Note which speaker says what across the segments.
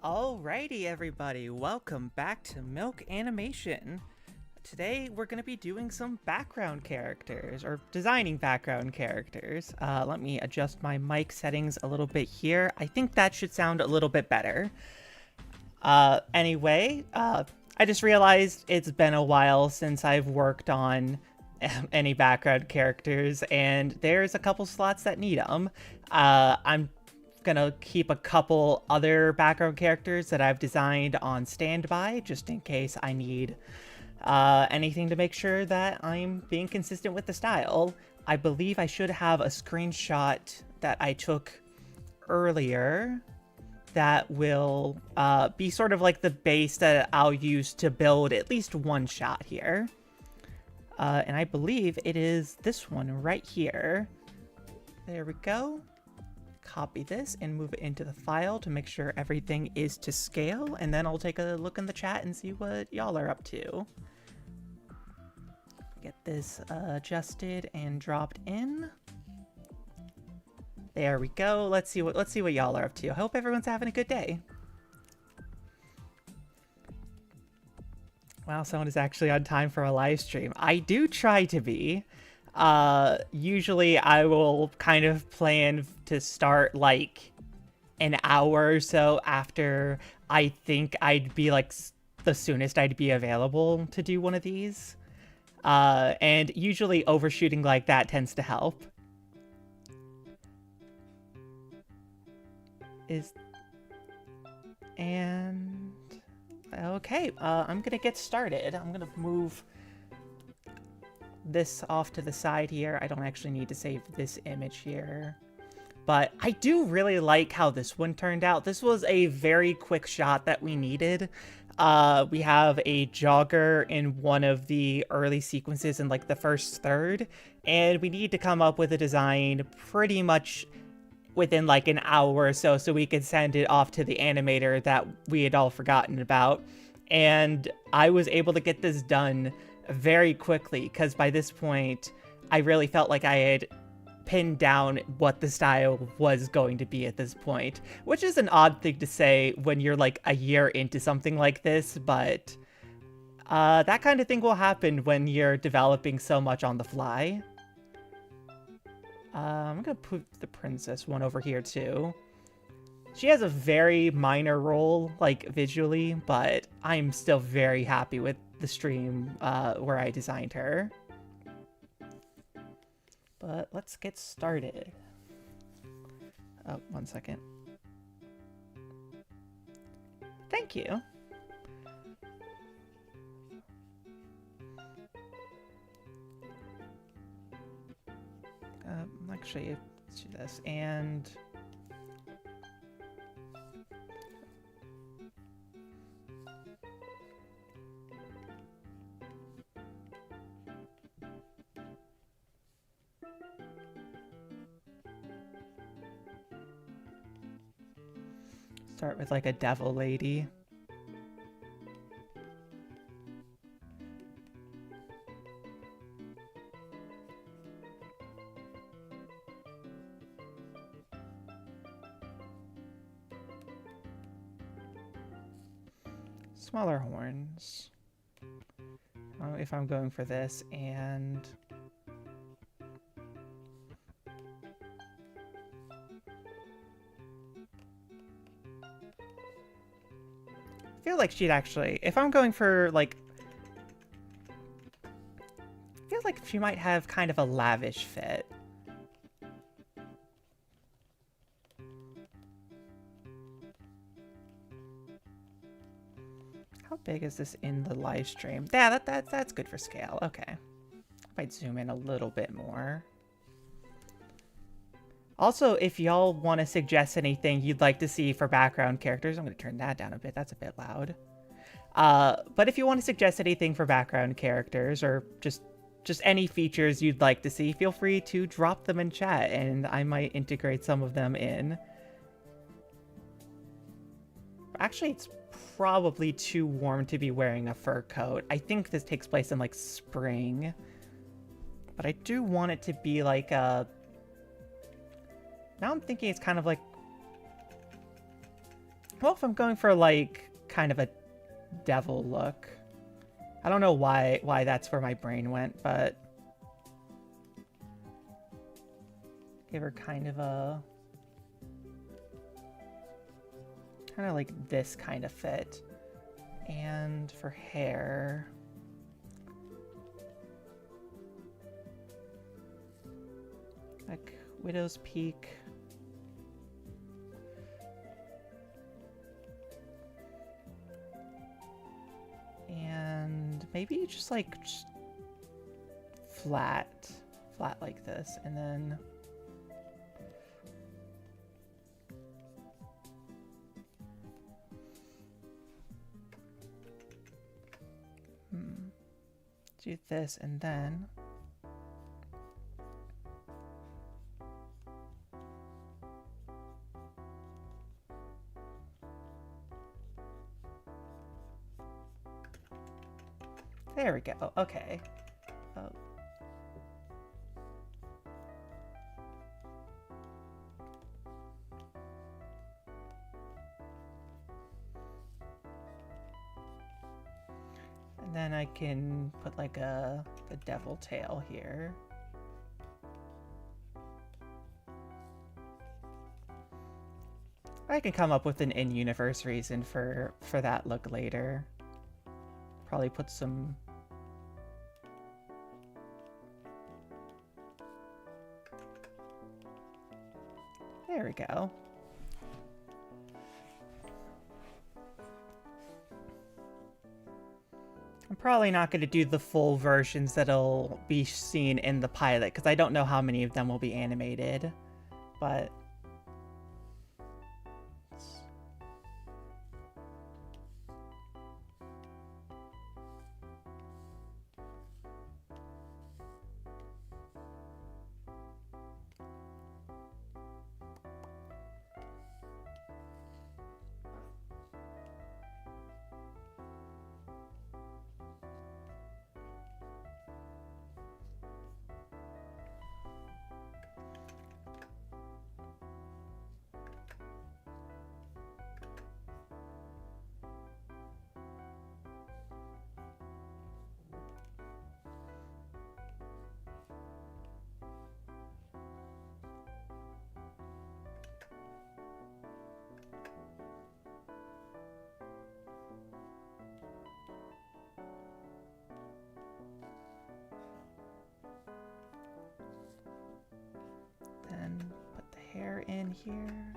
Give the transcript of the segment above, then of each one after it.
Speaker 1: Alrighty, everybody, welcome back to Milk Animation. Today we're going to be doing some background characters, or designing background characters. Let me adjust my mic settings a little bit here. I think that should sound a little bit better. Anyway, I just realized it's been a while since I've worked on any background characters, and there's a couple slots that need them. I'm gonna keep a couple other background characters that I've designed on standby just in case I need anything to make sure that I'm being consistent with the style. I believe I should have a screenshot that I took earlier that will be sort of like the base that I'll use to build at least one shot here. And I believe it is this one right here. There we go. Copy this and move it into the file to make sure everything is to scale, and then I'll take a look in the chat and see what y'all are up to. Get this adjusted and dropped in. There we go. Let's see what y'all are up to. I hope everyone's having a good day. Wow, someone is actually on time for a live stream. I do try to be. Usually I will kind of plan to start like an hour or so after I think I'd be like the soonest I'd be available to do one of these. And usually overshooting like that tends to help. Okay, I'm gonna get started. I'm gonna move this off to the side here. I don't actually need to save this image here. But I do really like how this one turned out. This was a very quick shot that we needed. We have a jogger in one of the early sequences in like the first third, and we need to come up with a design pretty much within like an hour or so we could send it off to the animator that we had all forgotten about. And I was able to get this done very quickly because by this point I really felt like I had pinned down what the style was going to be at this point, which is an odd thing to say when you're like a year into something like this, but that kind of thing will happen when you're developing so much on the fly. I'm gonna put the princess one over here too. She has a very minor role, like visually, but I'm still very happy with the stream where I designed her. But let's get started. Oh, 1 second. Thank you. Actually, let's do this and. Start with like a devil lady. Smaller horns. If I'm going for this, and I feel like she'd actually, if I'm going for like, I feel like she might have kind of a lavish fit. How big is this in the live stream? Yeah, that's good for scale. Okay. Might zoom in a little bit more. Also, if y'all want to suggest anything you'd like to see for background characters, I'm going to turn that down a bit. That's a bit loud. But if you want to suggest anything for background characters or just any features you'd like to see, feel free to drop them in chat and I might integrate some of them in. Actually, it's probably too warm to be wearing a fur coat. I think this takes place in like spring. But I do want it to be like a... Now I'm thinking it's kind of like Well, if I'm going for like kind of a devil look, I don't know why that's where my brain went, but give her kind of like this kind of fit. And for hair, like Widow's Peak. And maybe just flat like this, and then do this, and then there we go. Okay. Oh. And then I can put like a devil tail here. I can come up with an in-universe reason for that look later. Probably put some... There we go. I'm probably not going to do the full versions that'll be seen in the pilot, because I don't know how many of them will be animated, but... Then put the hair in here.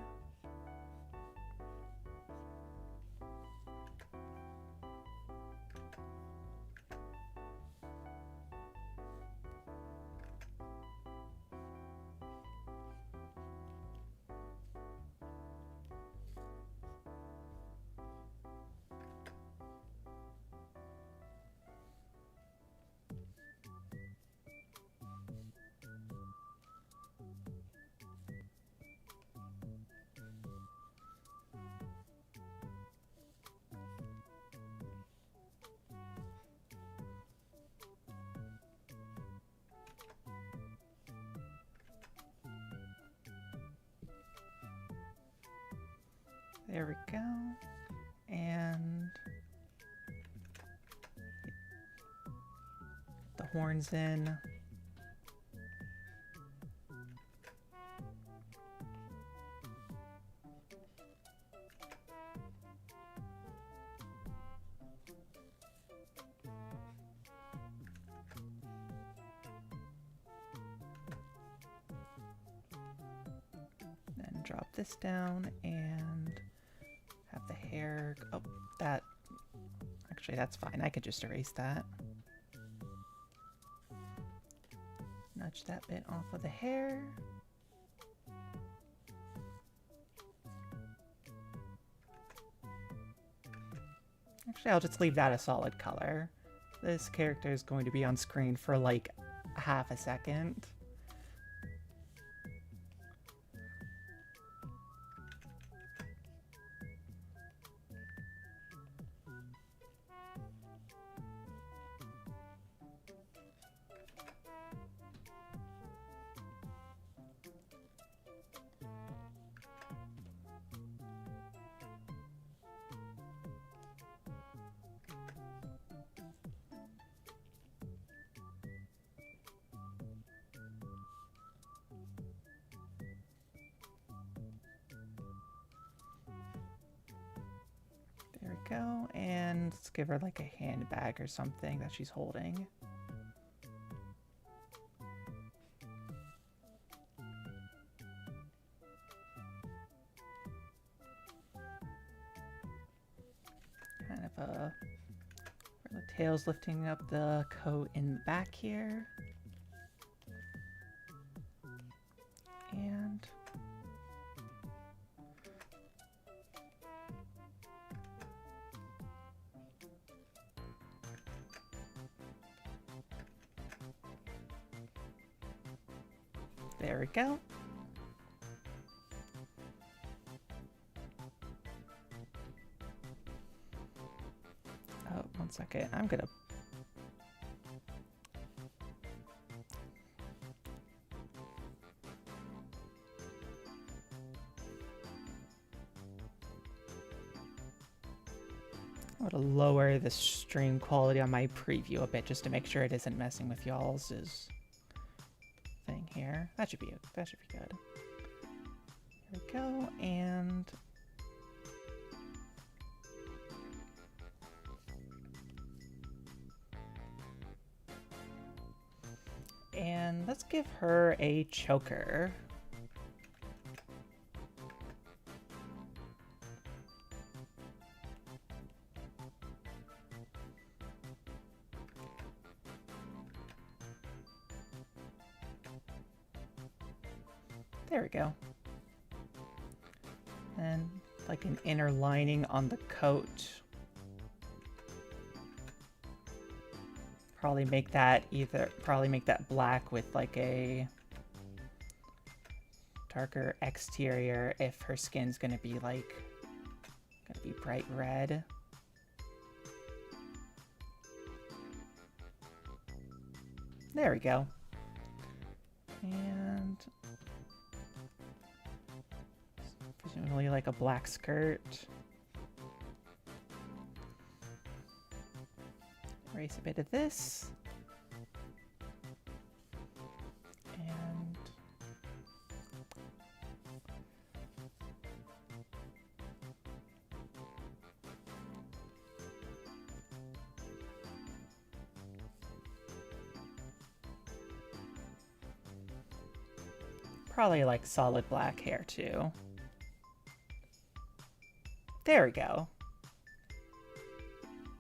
Speaker 1: There we go. And the horns in. Then drop this down and have the hair, oh, that, actually that's fine, I could just erase that. Nudge that bit off of the hair. Actually, I'll just leave that a solid color. This character is going to be on screen for like half a second. go. And let's give her like a handbag or something that she's holding. Kind of a the tail's lifting up the coat in the back here. And there we go. Oh, 1 second. I'm gonna lower the stream quality on my preview a bit just to make sure it isn't messing with y'all's thing here. That should be good. Here we go, and let's give her a choker. There we go. And like an inner lining on the coat. Probably make that black with like a darker exterior if her skin's gonna be bright red. There we go. And presumably like a black skirt. Erase a bit of this. And probably like solid black hair too. There we go.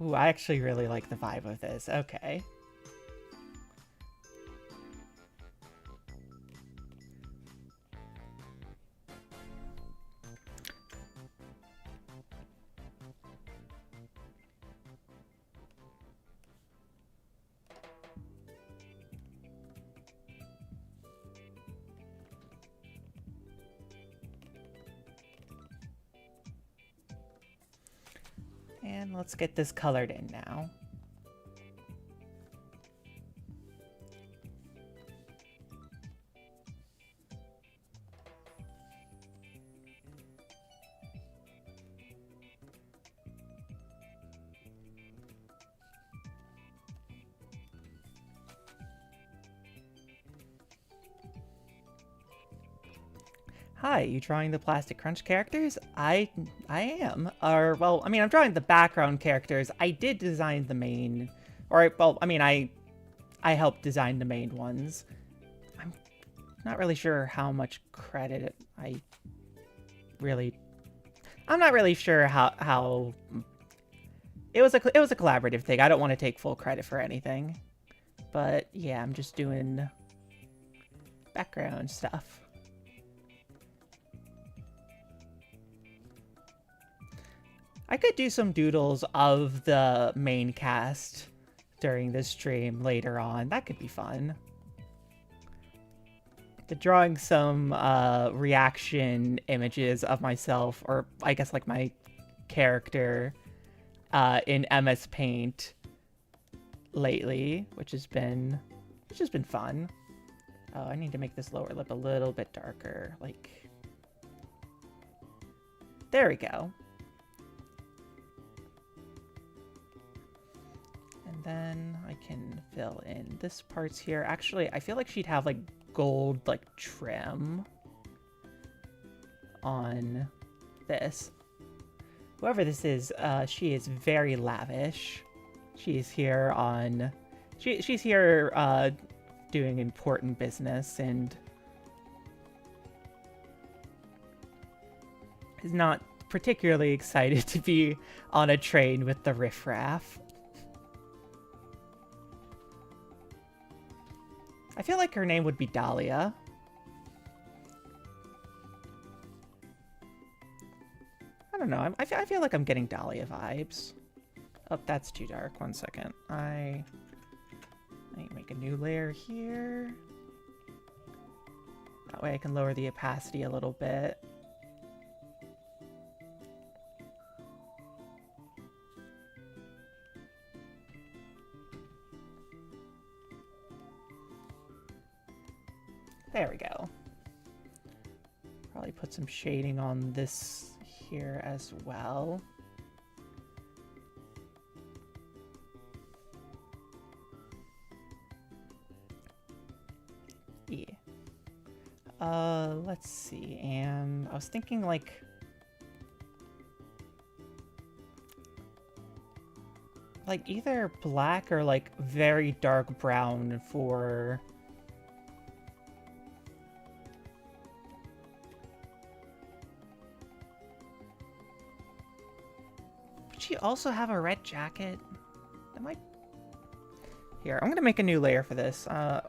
Speaker 1: Ooh, I actually really like the vibe of this. Okay. And let's get this colored in now. Hi, you drawing the Plastic Crunch characters? I am. Or, well, I mean, I'm drawing the background characters. I did design the main, or, well, I mean, I helped design the main ones. I'm not really sure how much credit I'm not really sure how it was a collaborative thing. I don't want to take full credit for anything. But yeah, I'm just doing background stuff. I could do some doodles of the main cast during this stream later on. That could be fun. Drawing some reaction images of myself, or I guess like my character in MS Paint lately, which has been fun. Oh, I need to make this lower lip a little bit darker. Like, there we go. Then I can fill in this parts here. Actually, I feel like she'd have like gold like trim on this, whoever this is, she is very lavish. She's here on... She's here, doing important business and is not particularly excited to be on a train with the riffraff. I feel like her name would be Dahlia. I don't know. I feel like I'm getting Dahlia vibes. Oh, that's too dark. 1 second. I make a new layer here. That way I can lower the opacity a little bit. There we go. Probably put some shading on this here as well. Yeah. Let's see. And I was thinking like either black or like very dark brown for Would she also have a red jacket? That might... Here, I'm gonna make a new layer for this.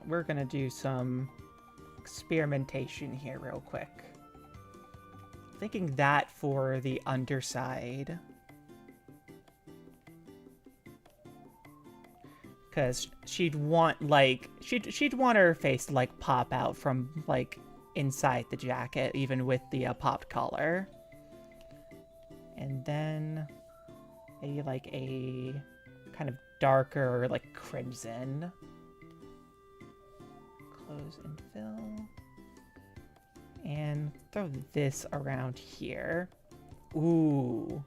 Speaker 1: We're gonna do some experimentation here real quick. Thinking that for the underside. Because she'd want, like, she'd want her face to, like, pop out from, like, inside the jacket, even with the popped collar. And then maybe, like, a kind of darker, like, crimson. Close and fill. And throw this around here. Ooh.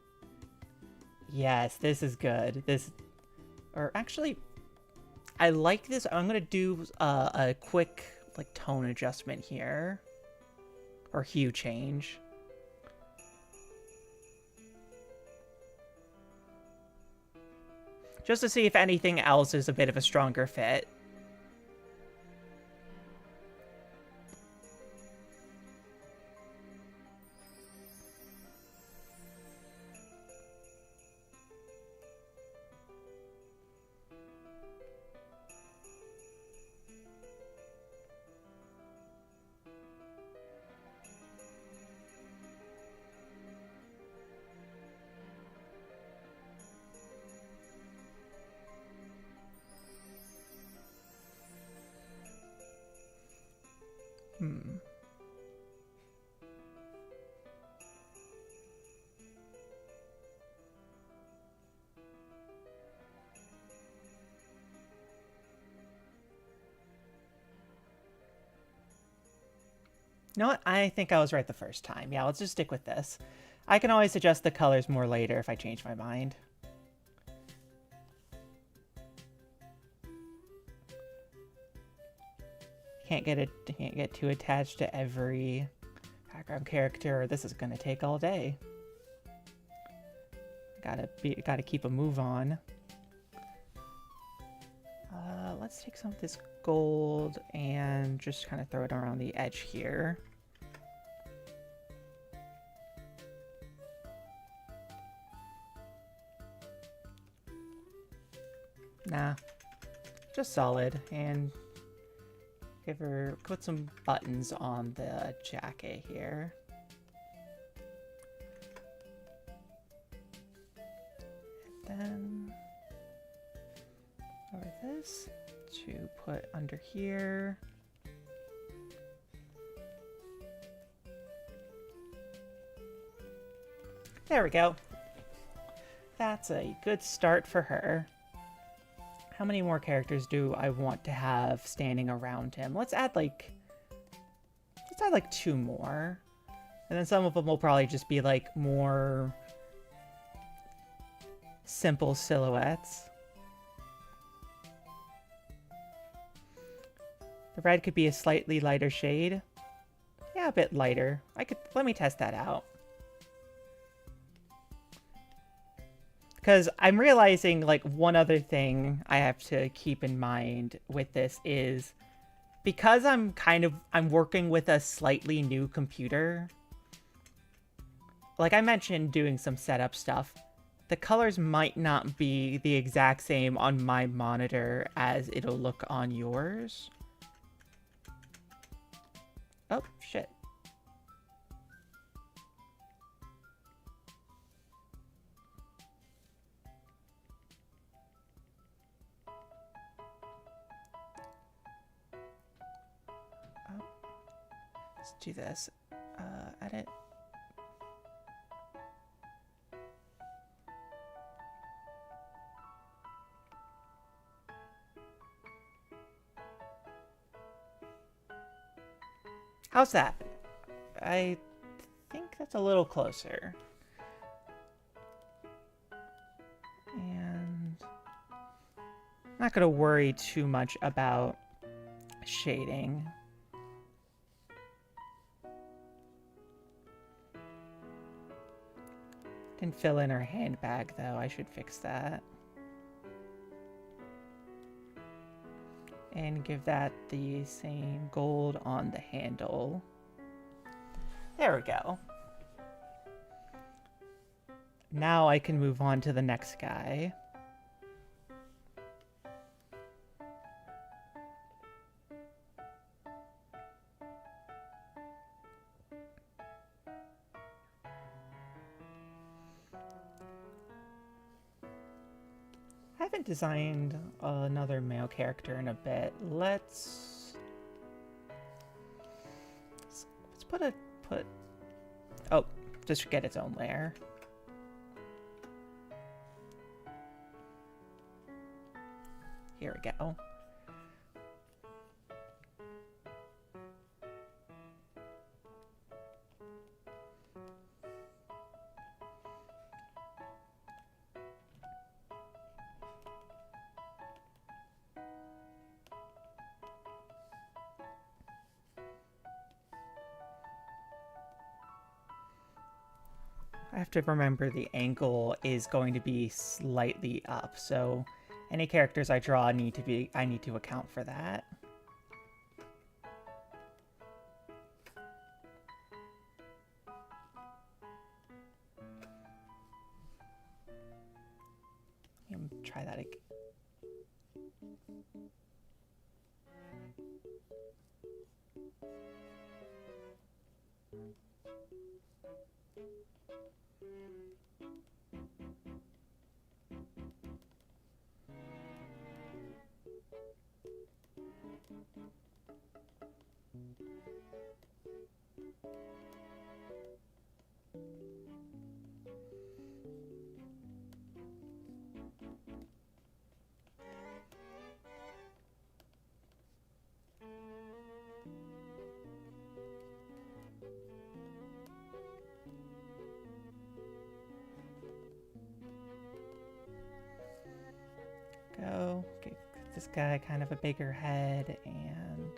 Speaker 1: Yes, this is good. This... Or actually... I like this. I'm going to do a quick like tone adjustment here. Or hue change. Just to see if anything else is a bit of a stronger fit. You know what? I think I was right the first time. Yeah, let's just stick with this. I can always adjust the colors more later if I change my mind. Can't get too attached to every background character. This is gonna take all day. Gotta keep a move on. Let's take some of this gold and just kind of throw it around the edge here. Nah, just solid, and put some buttons on the jacket here. And then over this to put under here. There we go. That's a good start for her. How many more characters do I want to have standing around him? Let's add like 2 more. And then some of them will probably just be like more simple silhouettes. The red could be a slightly lighter shade. Yeah, a bit lighter. Let me test that out. Because I'm realizing, like, one other thing I have to keep in mind with this is because I'm working with a slightly new computer, like I mentioned doing some setup stuff, the colors might not be the exact same on my monitor as it'll look on yours. Oh, shit. Oh, let's do this. Edit. How's that? I think that's a little closer. And I'm not going to worry too much about shading. Didn't fill in her handbag, though. I should fix that. And give that the same gold on the handle. There we go. Now I can move on to the next guy. I haven't designed another male character in a bit. Let's put oh, just get its own layer. Here we go. I have to remember the angle is going to be slightly up, so any characters I draw I need to account for that. Try that again. Go give this guy kind of a bigger head, and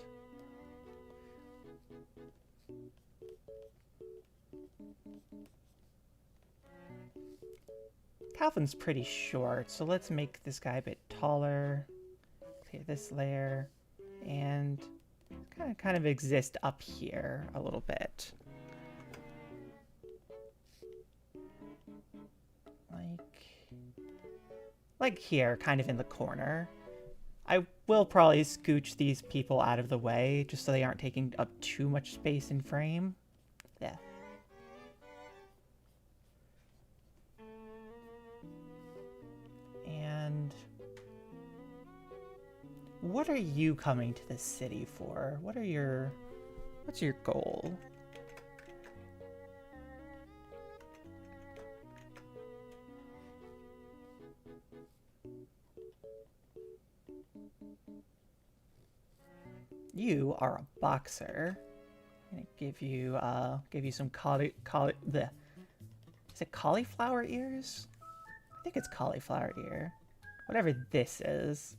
Speaker 1: Calvin's pretty short, so let's make this guy a bit taller. Clear this layer, and kind of exist up here a little bit. Like here, kind of in the corner. I will probably scooch these people out of the way, just so they aren't taking up too much space in frame. Yeah. And what are you coming to this city for? What's your goal? You are a boxer. I'm gonna give you some is it cauliflower ears? I think it's cauliflower ear. Whatever this is.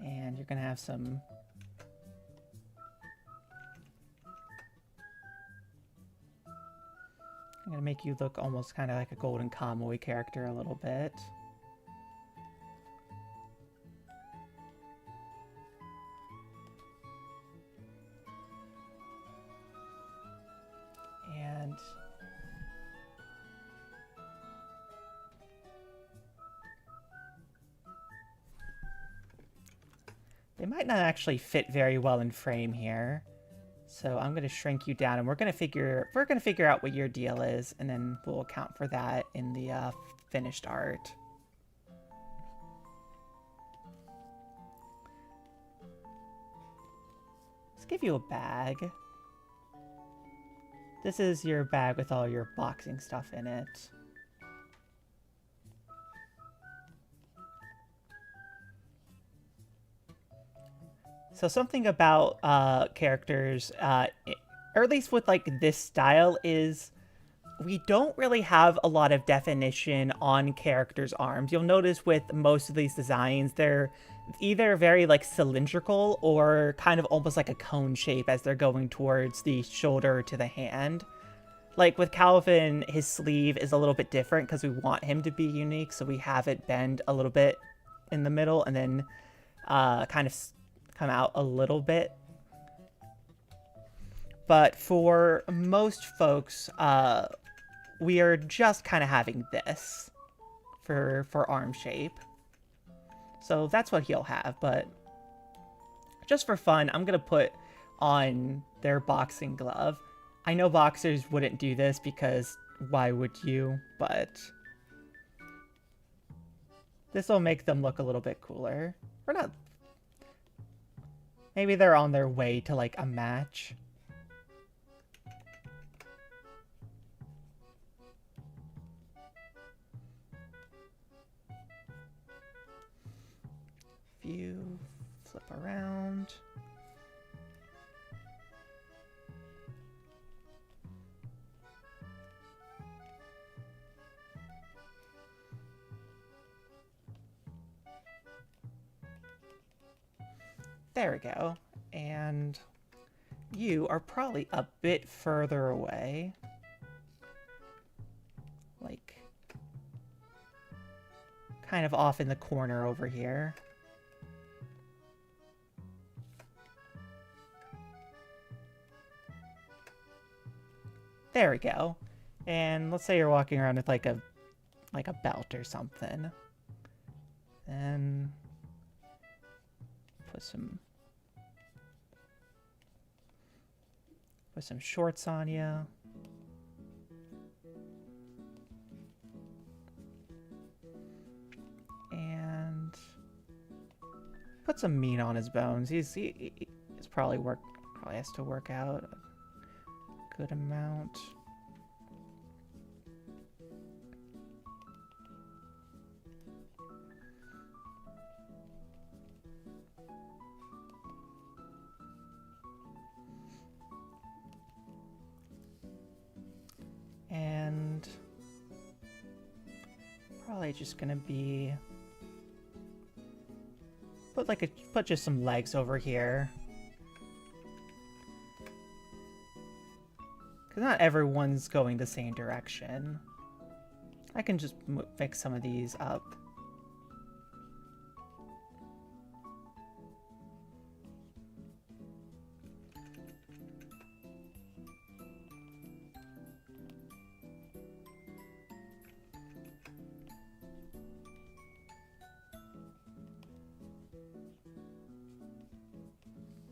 Speaker 1: And you're gonna have some I'm gonna make you look almost kind of like a Golden Kamuy character a little bit. And they might not actually fit very well in frame here. So I'm going to shrink you down, and we're going to figure out what your deal is, and then we'll account for that in the finished art. Let's give you a bag. This is your bag with all your boxing stuff in it. So something about characters, or at least with like this style, is we don't really have a lot of definition on characters' arms. You'll notice with most of these designs, they're either very like cylindrical or kind of almost like a cone shape as they're going towards the shoulder to the hand. Like with Calvin, his sleeve is a little bit different because we want him to be unique, so we have it bend a little bit in the middle and then kind of come out a little bit. But for most folks, we are just kind of having this for arm shape. So that's what he'll have, but just for fun, I'm gonna put on their boxing glove. I know boxers wouldn't do this because why would you, but this will make them look a little bit cooler. Or not. Maybe they're on their way to like a match. View, flip around. There we go. And you are probably a bit further away. Like, kind of off in the corner over here. There we go. And let's say you're walking around with like a belt or something. And put some shorts on you. And put some meat on his bones. He's probably has to work out a good amount. And probably just gonna be put just some legs over here, because not everyone's going the same direction. I can just fix some of these up.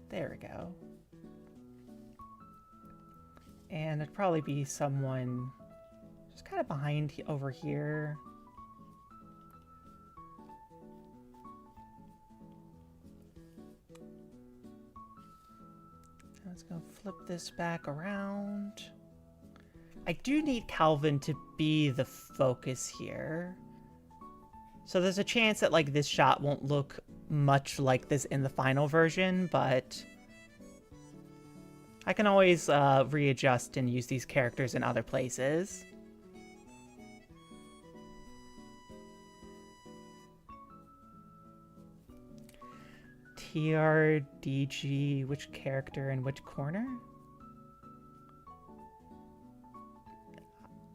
Speaker 1: There we go. And it'd probably be someone just kind of behind over here. Let's go flip this back around. I do need Calvin to be the focus here. So there's a chance that like this shot won't look much like this in the final version, but I can always readjust and use these characters in other places. TRDG, which character in which corner?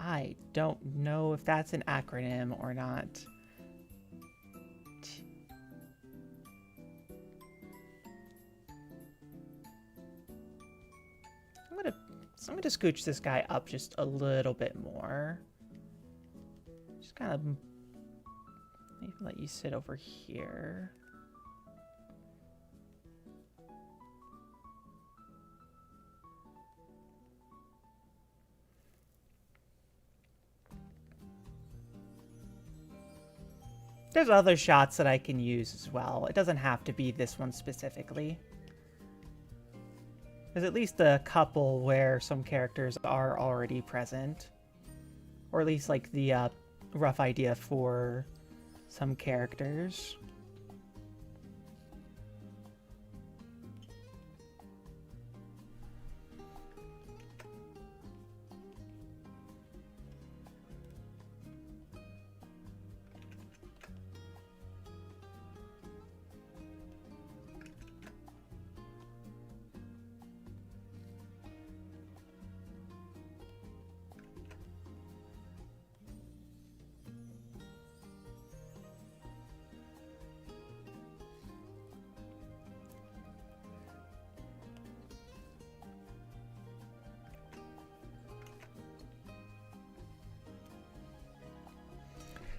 Speaker 1: I don't know if that's an acronym or not. I'm gonna scooch this guy up just a little bit more. Just kind of maybe let you sit over here. There's other shots that I can use as well. It doesn't have to be this one specifically. There's at least a couple where some characters are already present. Or at least like the rough idea for some characters.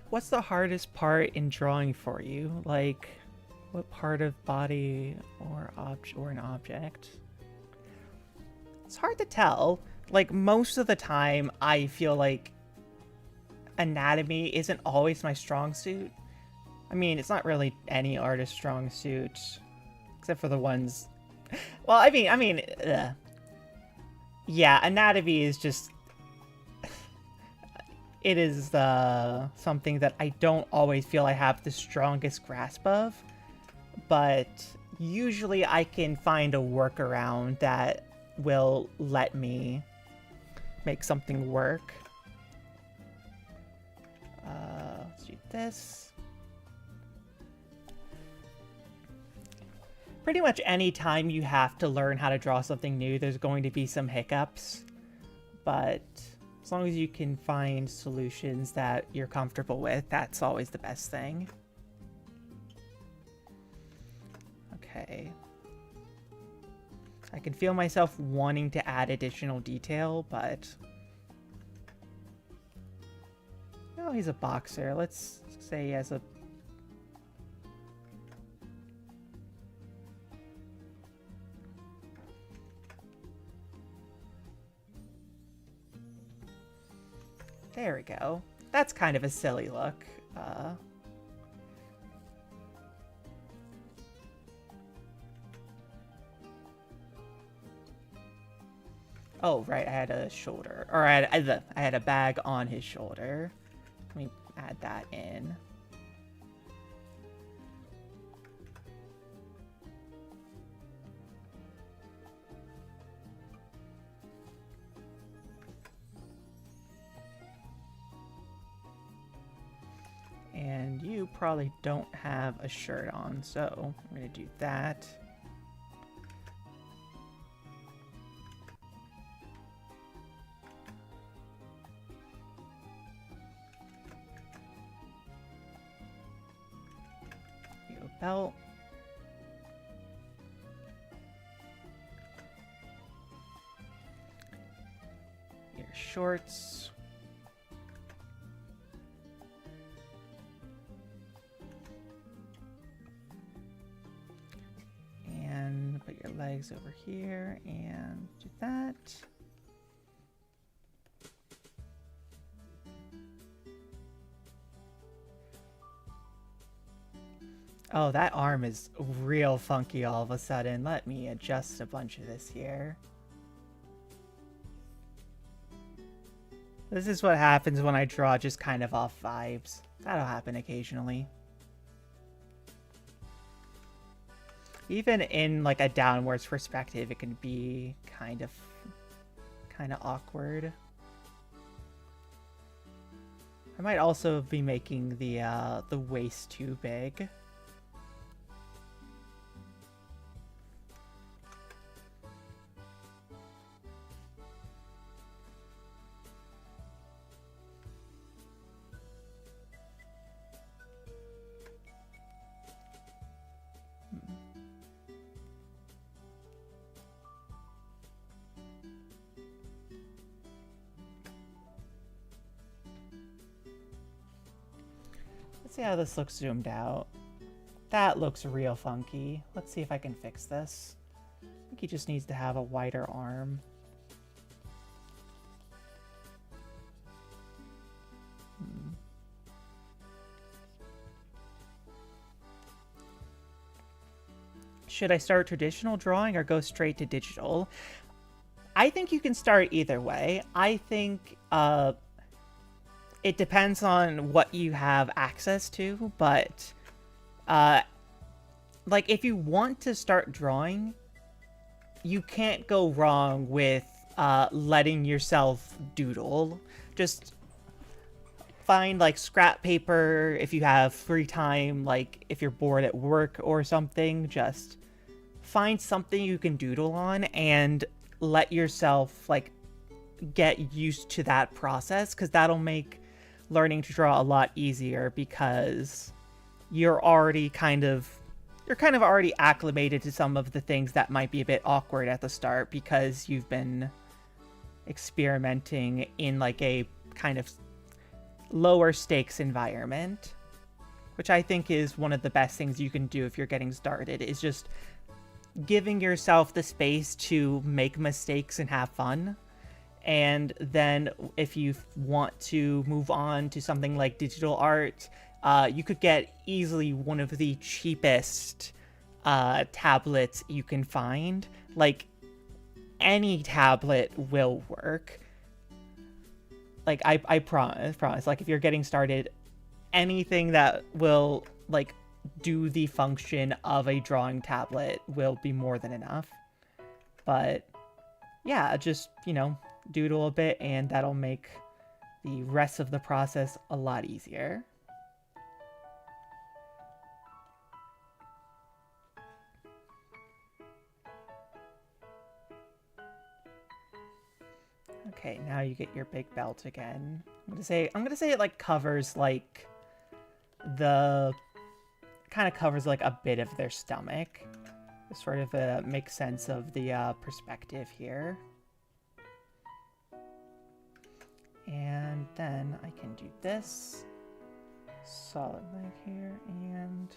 Speaker 1: What's the hardest part in drawing for you? Like, what part of body or an object? It's hard to tell. Like, most of the time, I feel like anatomy isn't always my strong suit. I mean, it's not really any artist's strong suit, except for the ones... Well, I mean, yeah, anatomy is just... It is something that I don't always feel I have the strongest grasp of, but usually I can find a workaround that will let me make something work. Let's do this. Pretty much any time you have to learn how to draw something new, there's going to be some hiccups, but as long as you can find solutions that you're comfortable with, that's always the best thing. Okay. I can feel myself wanting to add additional detail, but... Oh, he's a boxer. Let's say he has a... There we go. That's kind of a silly look. Oh, right, I had a shoulder. Or I had a bag on his shoulder. Let me add that in. And you probably don't have a shirt on, so I'm going to do that. Your belt. Your shorts. Put your legs over here and do that. Oh, that arm is real funky all of a sudden. Let me adjust a bunch of this here. This is what happens when I draw just kind of off vibes. That'll happen occasionally. Even in like a downwards perspective, it can be kind of awkward. I might also be making the waist too big. Let's see how this looks zoomed out. That looks real funky. Let's see if I can fix this. I think he just needs to have a wider arm. Should I start traditional drawing or go straight to digital? I think you can start either way. I think it depends on what you have access to, but like if you want to start drawing, you can't go wrong with letting yourself doodle. Just find like scrap paper if you have free time, like if you're bored at work or something, just find something you can doodle on and let yourself like get used to that process, because that'll make learning to draw a lot easier, because you're kind of already acclimated to some of the things that might be a bit awkward at the start, because you've been experimenting in like a kind of lower stakes environment, which I think is one of the best things you can do if you're getting started, is just giving yourself the space to make mistakes and have fun. And then if you want to move on to something like digital art, you could get easily one of the cheapest tablets you can find. Like, any tablet will work. Like, I promise. Like, if you're getting started, anything that will, like, do the function of a drawing tablet will be more than enough. But, yeah, just, you know, doodle a bit, and that'll make the rest of the process a lot easier. Okay, now you get your big belt again. I'm gonna say it like covers like kind of covers like a bit of their stomach. It sort of makes sense of the perspective here. And then I can do this solid leg here, and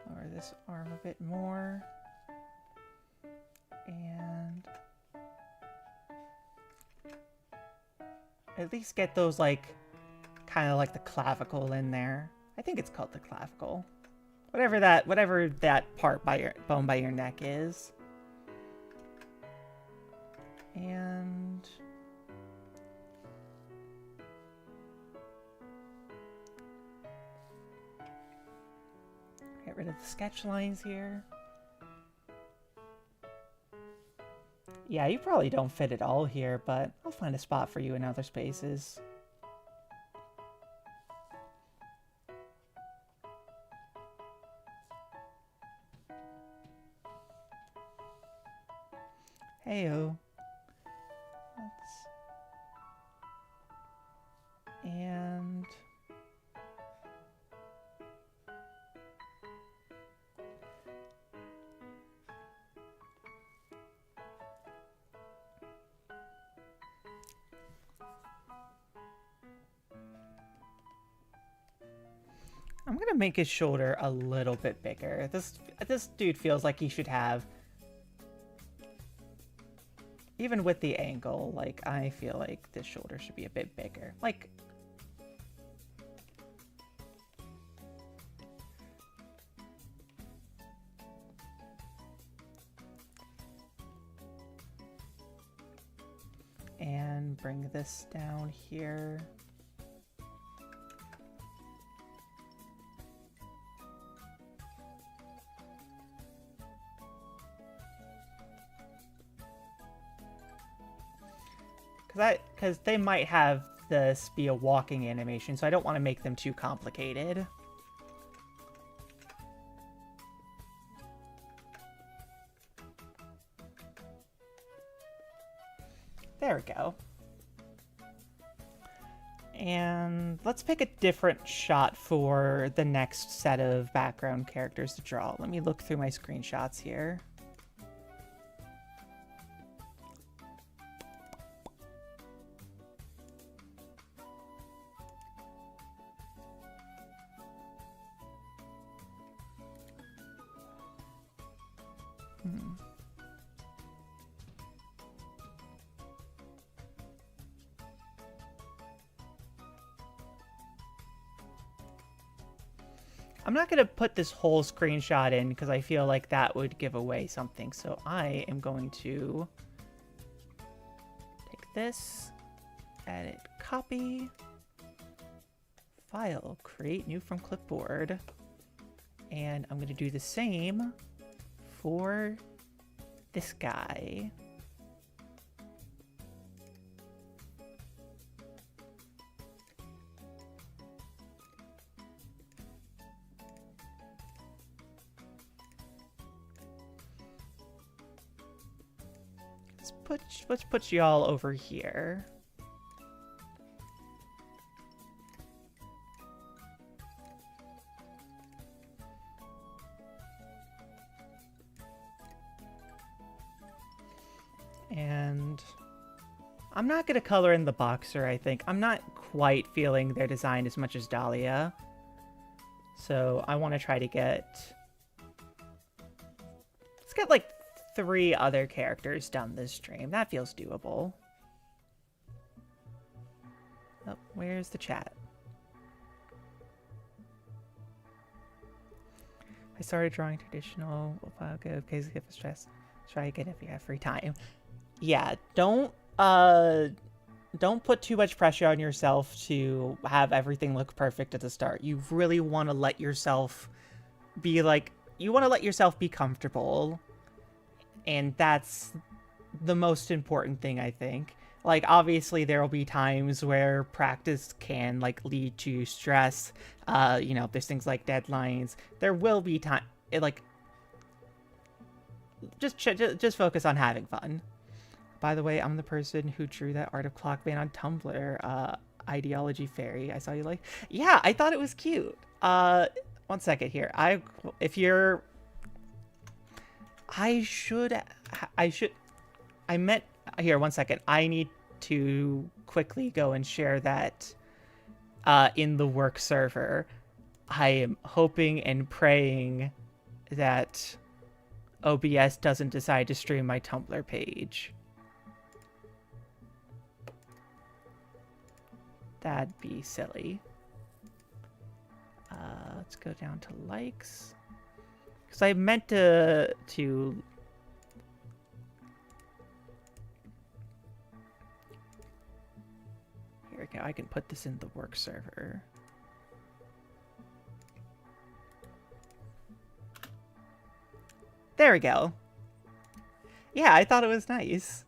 Speaker 1: lower this arm a bit more, and at least get those like kind of like the clavicle in there. I think it's called the clavicle. Whatever that part by your bone by your neck is. And get rid of the sketch lines here. Yeah, you probably don't fit it all here, but I'll find a spot for you in other spaces. Heyo. And I'm gonna make his shoulder a little bit bigger. This dude feels like he should have, even with the angle, like I feel like this shoulder should be a bit bigger. Like, and bring this down here. Because they might have this be a walking animation, so I don't want to make them too complicated. There we go. And let's pick a different shot for the next set of background characters to draw. Let me look through my screenshots here. I'm not going to put this whole screenshot in because I feel like that would give away something. So I am going to take this, edit, copy, file, create new from clipboard. And I'm going to do the same for this guy. Let's put y'all over here. And I'm not going to color in the boxer, I think. I'm not quite feeling their design as much as Dahlia. So I want to try to get... Let's get like 3 other characters done this stream. That feels doable. Oh, where's the chat? I started drawing traditional. Okay, skip the stress. Try again if you have free time. Yeah, don't put too much pressure on yourself to have everything look perfect at the start. You really want to let yourself be like, you want to let yourself be comfortable. And that's the most important thing, I think. Like, obviously, there will be times where practice can, like, lead to stress. You know, there's things like deadlines. There will be time, like, just focus on having fun. By the way, I'm the person who drew that Art of Clockbane on Tumblr, Ideology Fairy. I saw you like... Yeah, I thought it was cute. 1 second here. I meant... Here, 1 second. I need to quickly go and share that in the work server. I am hoping and praying that OBS doesn't decide to stream my Tumblr page. That'd be silly. Let's go down to likes. Because I meant to... Here we go. I can put this in the work server. There we go. Yeah, I thought it was nice.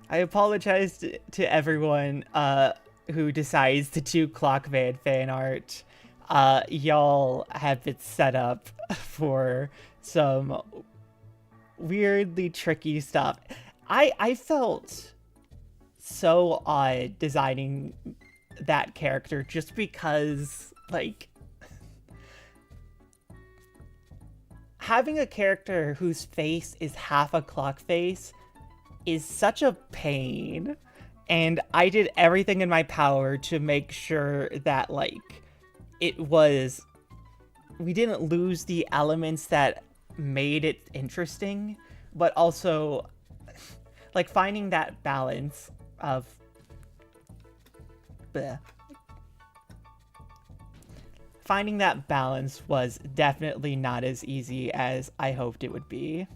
Speaker 1: I apologize to everyone who decides to do Clockbane fan art. Y'all have been set up for some weirdly tricky stuff. I felt so odd designing that character just because, like, having a character whose face is half a clock face is such a pain, and I did everything in my power to make sure that, like, we didn't lose the elements that made it interesting, but also, like, finding that balance of... Bleh. Finding that balance was definitely not as easy as I hoped it would be.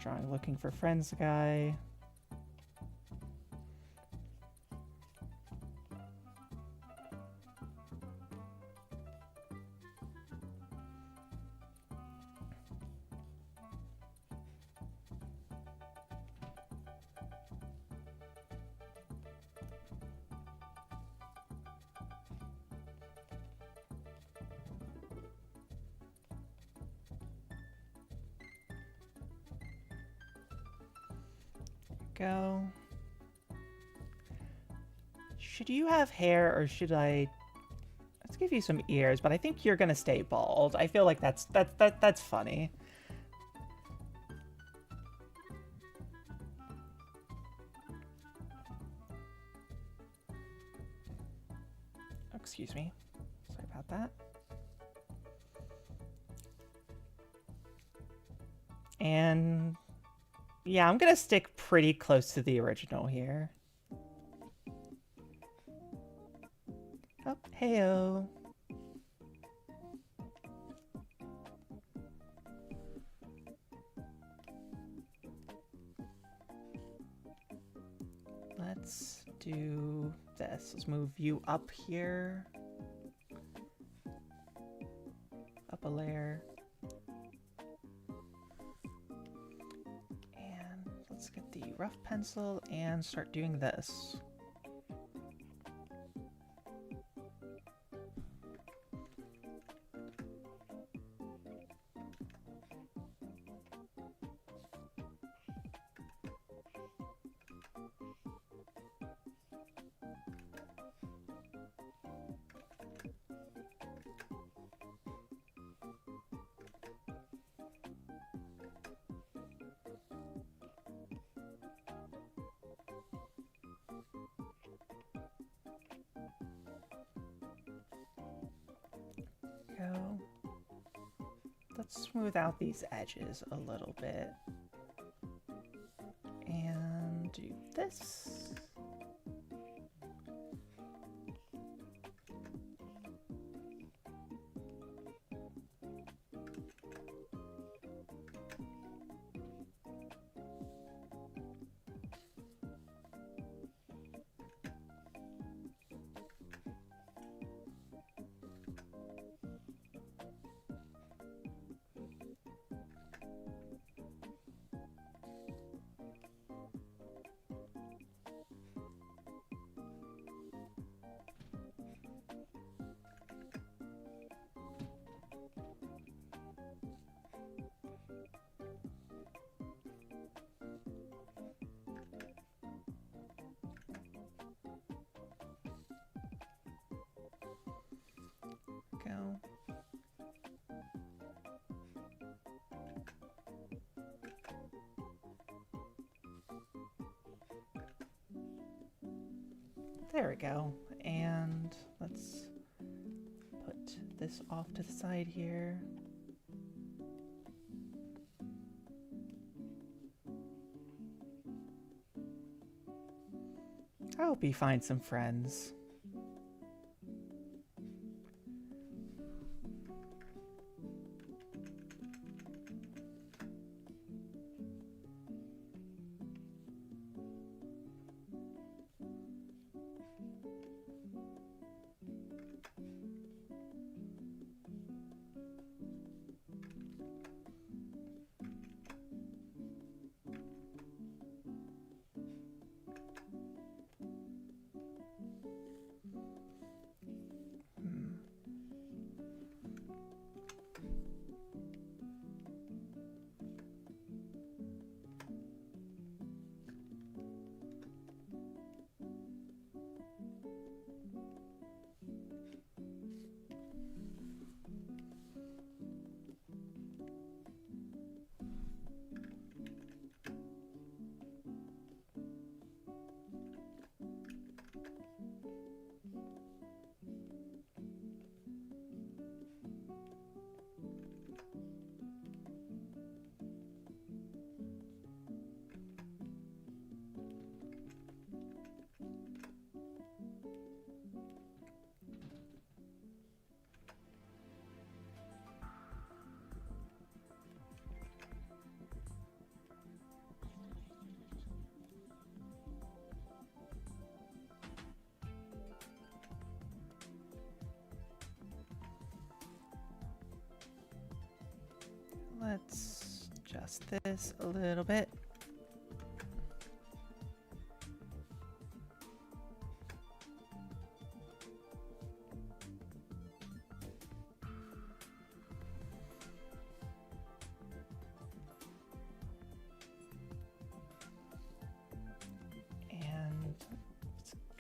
Speaker 1: Drawing looking for friends guy. Go. Should you have hair or should I... Let's give you some ears, but I think you're gonna stay bald. I feel like that's funny. Excuse me. Sorry about that. And yeah, I'm gonna stick pretty close to the original here. Oh, heyo. Let's do this. Let's move you up here. Up a layer. And let's get the rough pencil and start doing this. Go. Let's smooth out these edges a little bit. And do this. Go. There we go. And let's put this off to the side here. I hope he finds some friends. Let's adjust this a little bit.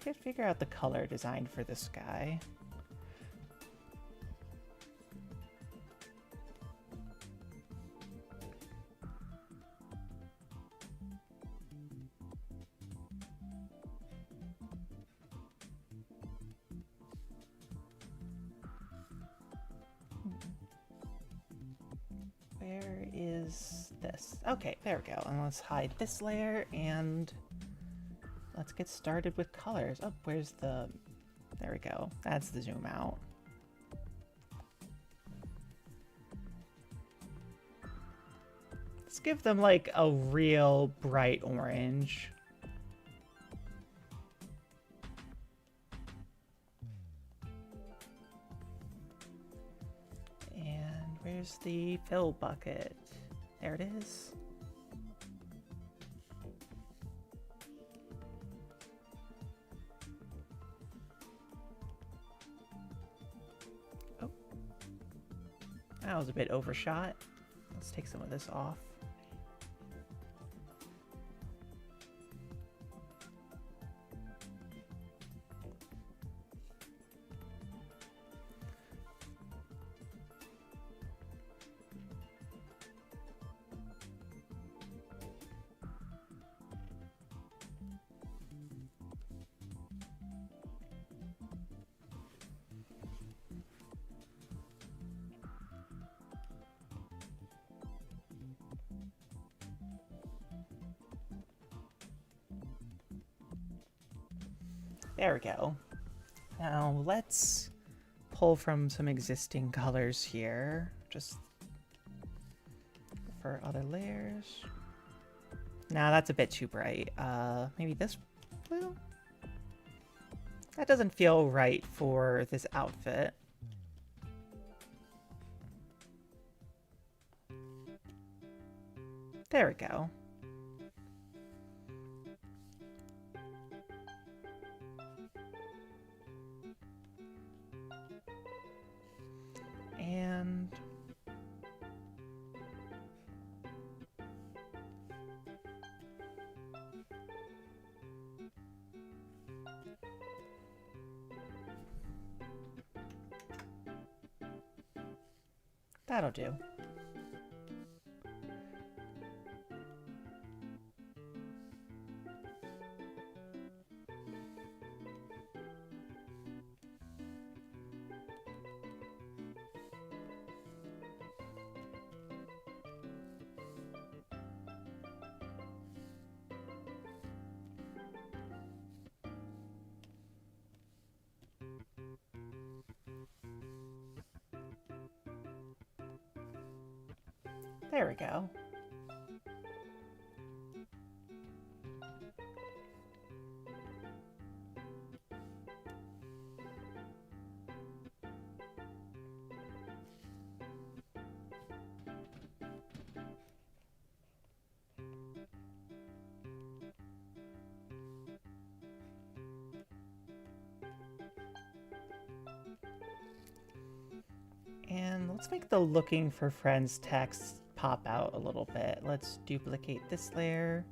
Speaker 1: could figure out the color design for this guy. Where is this? Okay, there we go. And let's hide this layer and let's get started with colors. Oh, where's the... There we go. That's the zoom out. Let's give them like a real bright orange. And where's the fill bucket? There it is. Oh, that was a bit overshot. Let's take some of this off. There we go. Now let's pull from some existing colors here, just for other layers. Nah, that's a bit too bright. Maybe this blue? That doesn't feel right for this outfit. There we go. And that'll do. There we go. And let's make the looking for friends text pop out a little bit. Let's duplicate this layer.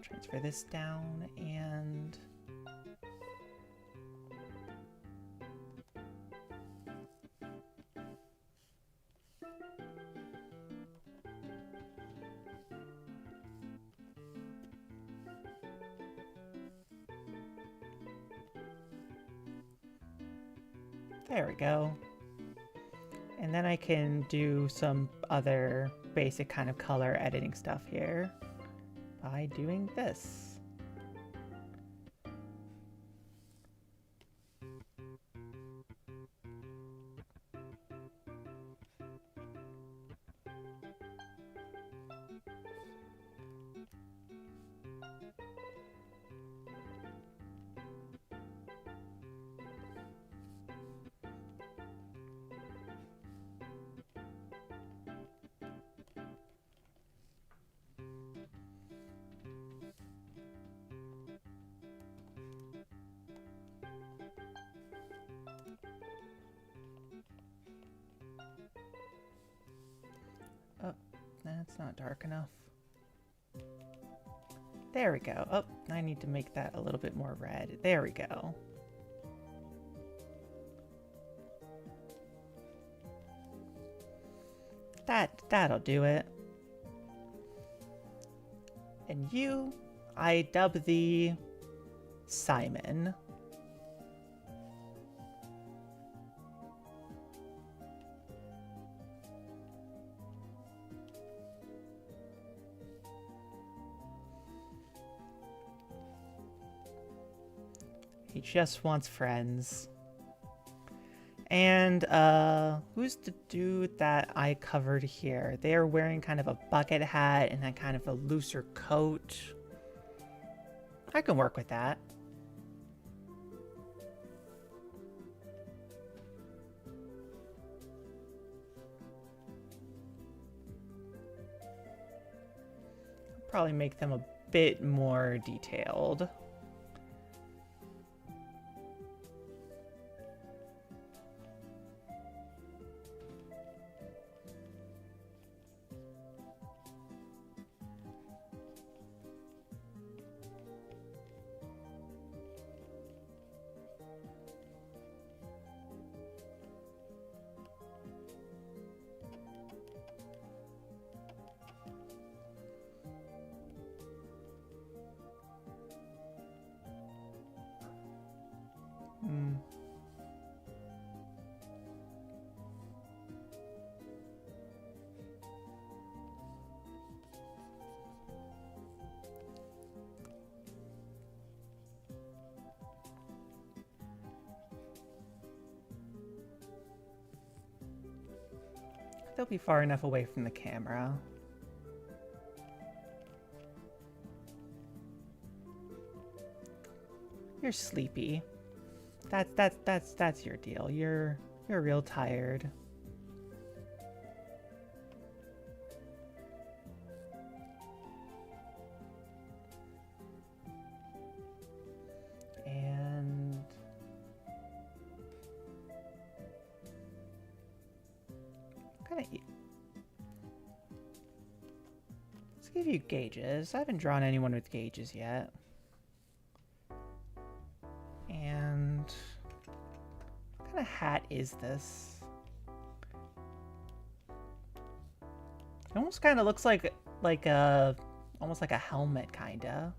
Speaker 1: Transfer this down and there we go. And then I can do some other basic kind of color editing stuff here by doing this. Oh, that's not dark enough. There we go. Oh, I need to make that a little bit more red. There we go. That'll do it. And you, I dub thee Simon. He just wants friends. And who's the dude that I covered here? They're wearing kind of a bucket hat and a kind of a looser coat. I can work with that. Probably make them a bit more detailed. They'll be far enough away from the camera. You're sleepy. That's your deal. You're real tired. And kind of let's give you gauges. I haven't drawn anyone with gauges yet. And what kind of hat is this? It almost kind of looks like a almost like a helmet, kinda.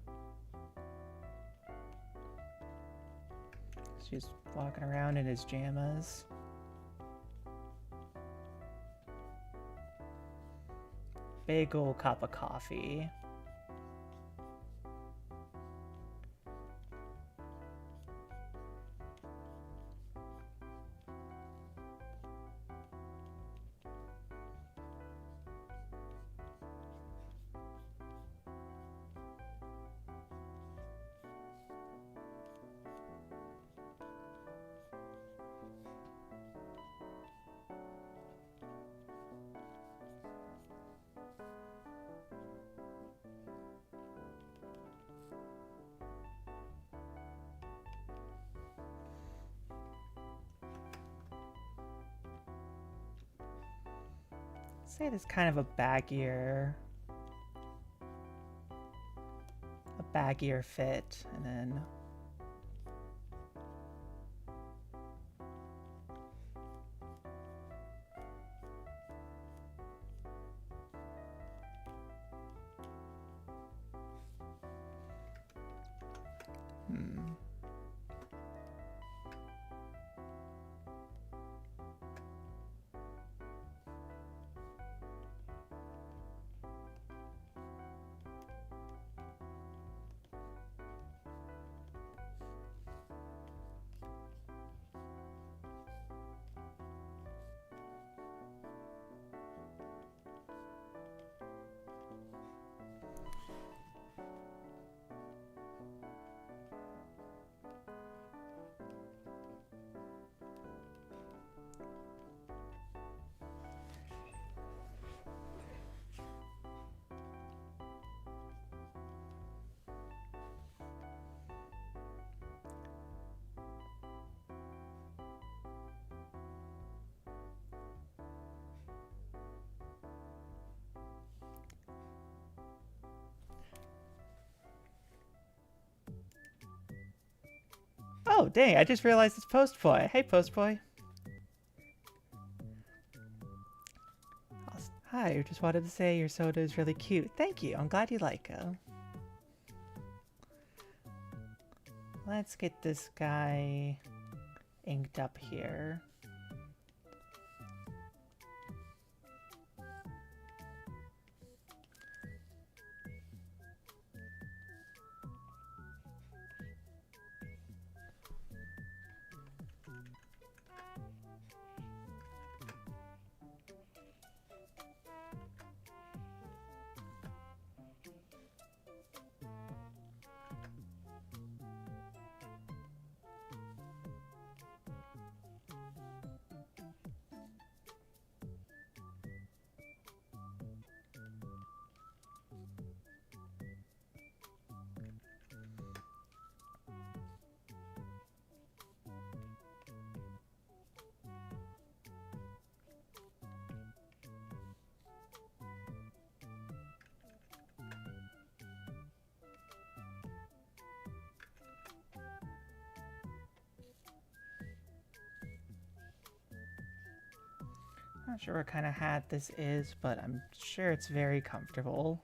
Speaker 1: She's walking around in his jammas. Big old cup of coffee. Say it is kind of a baggier fit, and then Oh, dang, I just realized it's Postboy. Hey, Postboy. Hi, I just wanted to say your soda is really cute. Thank you. I'm glad you like it. Let's get this guy inked up here. Not sure what kind of hat this is, but I'm sure it's very comfortable.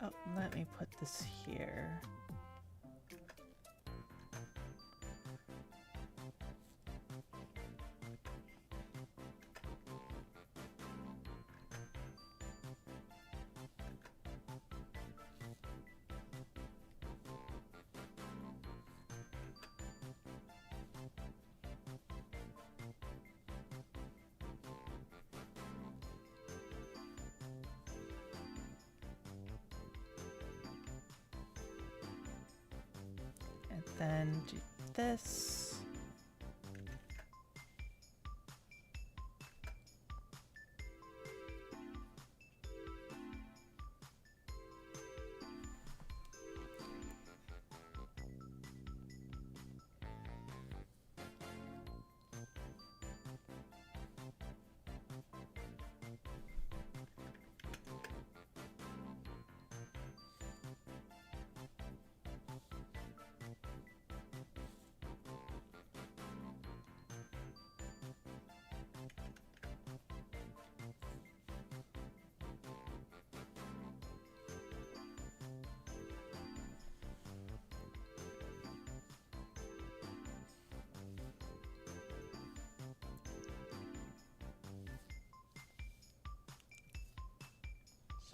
Speaker 1: Oh, let me put this here. Then do this.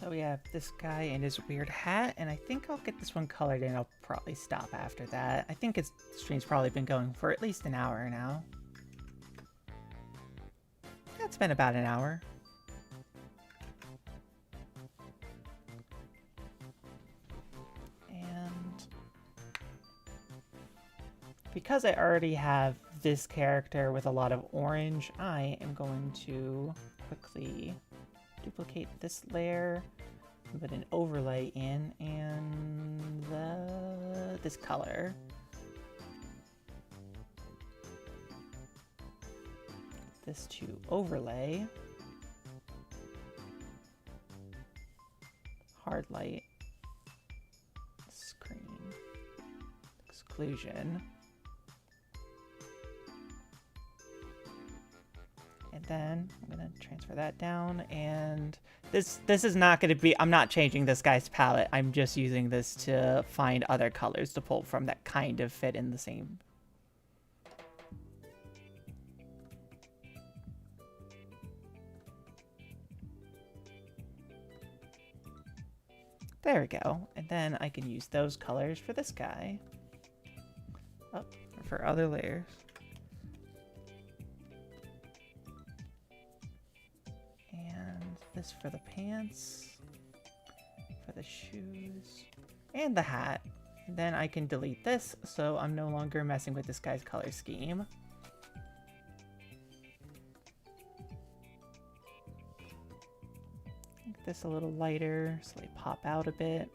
Speaker 1: So we have this guy and his weird hat, and I think I'll get this one colored and I'll probably stop after that. I think the stream's probably been going for at least an hour now. Yeah, it's been about an hour. And because I already have this character with a lot of orange, I am going to quickly duplicate this layer, put an overlay in, and this color. This to overlay, hard light, screen, exclusion. And then I'm gonna transfer that down, and this is not gonna be, I'm not changing this guy's palette, I'm just using this to find other colors to pull from that kind of fit in the same. There we go. And then I can use those colors for this guy. Oh, for other layers. And this for the pants. For the shoes. And the hat. And then I can delete this, so I'm no longer messing with this guy's color scheme. Make this a little lighter so they pop out a bit.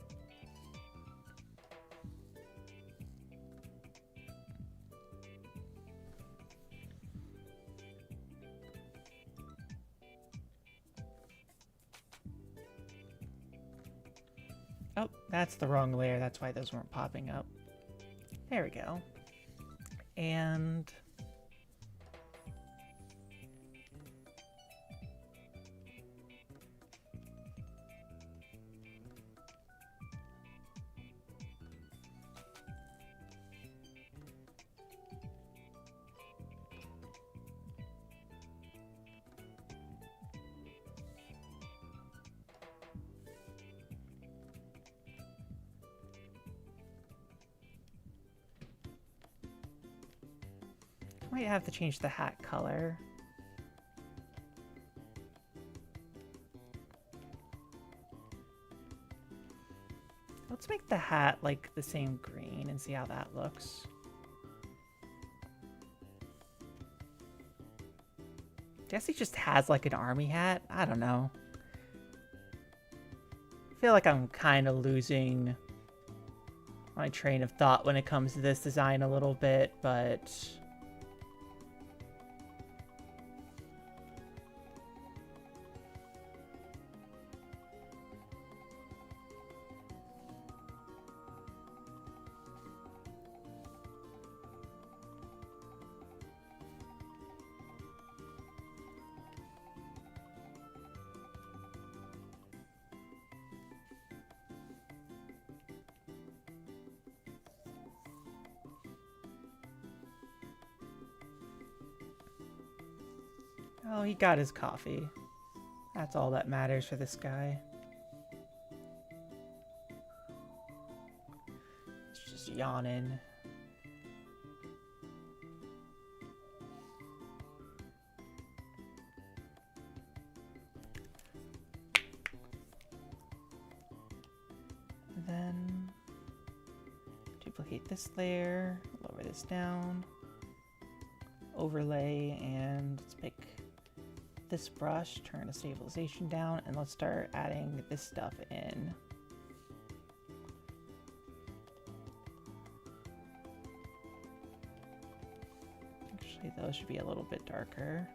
Speaker 1: Oh, that's the wrong layer. That's why those weren't popping up. There we go. And might have to change the hat color. Let's make the hat like the same green and see how that looks. Guess he just has like an army hat? I don't know. I feel like I'm kind of losing my train of thought when it comes to this design a little bit, but oh, he got his coffee. That's all that matters for this guy. He's just yawning. And then duplicate this layer, lower this down, overlay, and let's pick this brush, turn the stabilization down, and let's start adding this stuff in. Actually, those should be a little bit darker.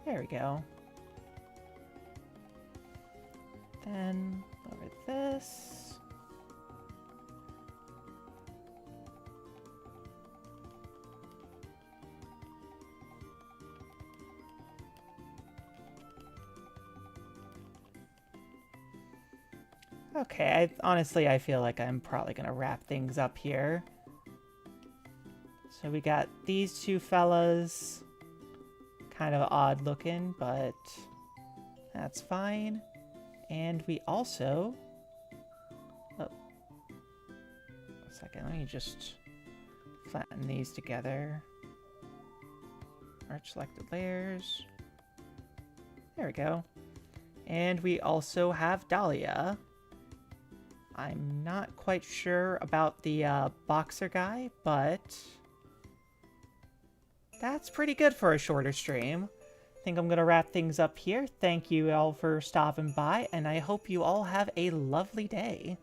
Speaker 1: There we go. Then over this. Okay, honestly, I feel like I'm probably going to wrap things up here. So we got these two fellas. Kind of odd looking, but that's fine. And we also... Oh. A second, let me just flatten these together. Merge selected layers. There we go. And we also have Dahlia. I'm not quite sure about the boxer guy, but that's pretty good for a shorter stream. I think I'm going to wrap things up here. Thank you all for stopping by, and I hope you all have a lovely day.